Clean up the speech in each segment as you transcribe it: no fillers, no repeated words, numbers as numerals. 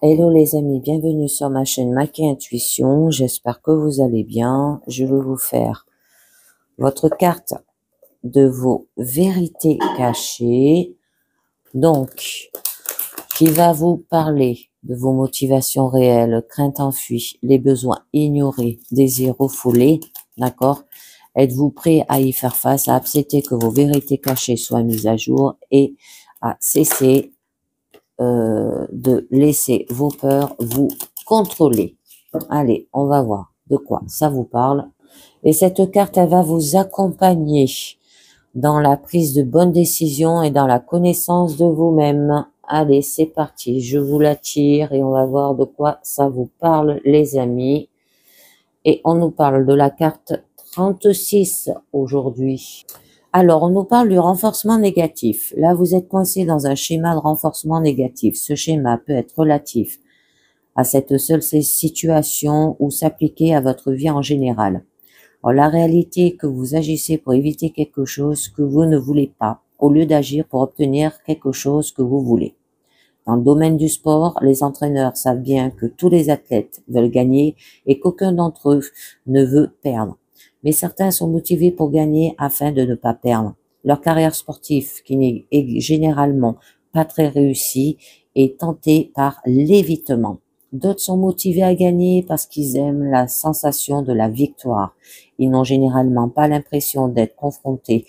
Hello les amis, bienvenue sur ma chaîne Maki Intuition, j'espère que vous allez bien. Je vais vous faire votre carte de vos vérités cachées, donc qui va vous parler de vos motivations réelles, craintes enfuies, les besoins ignorés, désirs refoulés, d'accord? Êtes-vous prêt à y faire face, à accepter que vos vérités cachées soient mises à jour et à cesser de laisser vos peurs vous contrôler. Allez, on va voir de quoi ça vous parle. Et cette carte, elle va vous accompagner dans la prise de bonnes décisions et dans la connaissance de vous-même. Allez, c'est parti, je vous la tire et on va voir de quoi ça vous parle, les amis. Et on nous parle de la carte 36 aujourd'hui. Alors, on nous parle du renforcement négatif. Là, vous êtes coincé dans un schéma de renforcement négatif. Ce schéma peut être relatif à cette seule situation ou s'appliquer à votre vie en général. Alors, la réalité est que vous agissez pour éviter quelque chose que vous ne voulez pas, au lieu d'agir pour obtenir quelque chose que vous voulez. Dans le domaine du sport, les entraîneurs savent bien que tous les athlètes veulent gagner et qu'aucun d'entre eux ne veut perdre. Mais certains sont motivés pour gagner afin de ne pas perdre. Leur carrière sportive, qui n'est généralement pas très réussie, est tentée par l'évitement. D'autres sont motivés à gagner parce qu'ils aiment la sensation de la victoire. Ils n'ont généralement pas l'impression d'être confrontés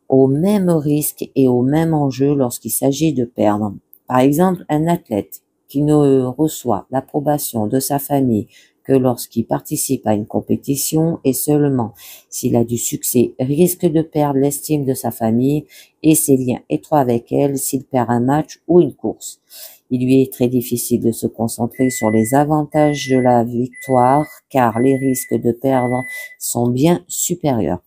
aux mêmes risques et aux mêmes enjeux lorsqu'il s'agit de perdre. Par exemple, un athlète qui ne reçoit l'approbation de sa famille que lorsqu'il participe à une compétition et seulement s'il a du succès risque de perdre l'estime de sa famille et ses liens étroits avec elle s'il perd un match ou une course. Il lui est très difficile de se concentrer sur les avantages de la victoire car les risques de perdre sont bien supérieurs.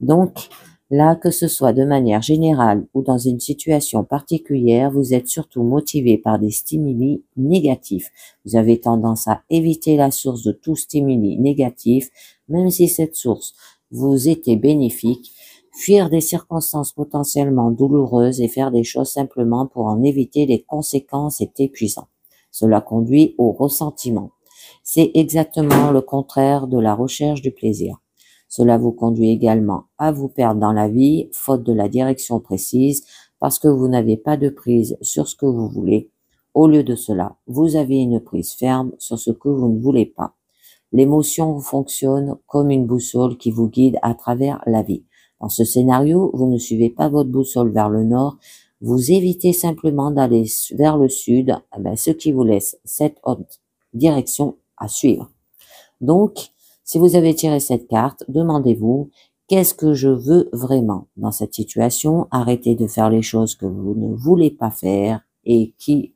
Donc, là, que ce soit de manière générale ou dans une situation particulière, vous êtes surtout motivé par des stimuli négatifs. Vous avez tendance à éviter la source de tout stimuli négatif, même si cette source vous était bénéfique, fuir des circonstances potentiellement douloureuses et faire des choses simplement pour en éviter les conséquences est épuisant. Cela conduit au ressentiment. C'est exactement le contraire de la recherche du plaisir. Cela vous conduit également à vous perdre dans la vie, faute de la direction précise, parce que vous n'avez pas de prise sur ce que vous voulez. Au lieu de cela, vous avez une prise ferme sur ce que vous ne voulez pas. L'émotion fonctionne comme une boussole qui vous guide à travers la vie. Dans ce scénario, vous ne suivez pas votre boussole vers le nord, vous évitez simplement d'aller vers le sud, ce qui vous laisse cette haute direction à suivre. Donc, si vous avez tiré cette carte, demandez-vous, qu'est-ce que je veux vraiment dans cette situation? Arrêtez de faire les choses que vous ne voulez pas faire et qui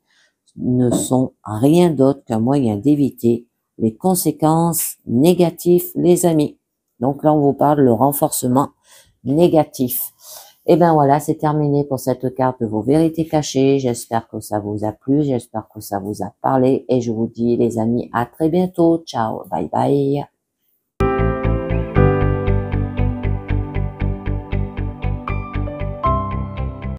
ne sont rien d'autre qu'un moyen d'éviter les conséquences négatives, les amis. Donc là, on vous parle le renforcement négatif. Et ben voilà, c'est terminé pour cette carte de vos vérités cachées. J'espère que ça vous a plu, j'espère que ça vous a parlé et je vous dis les amis à très bientôt. Ciao, bye bye.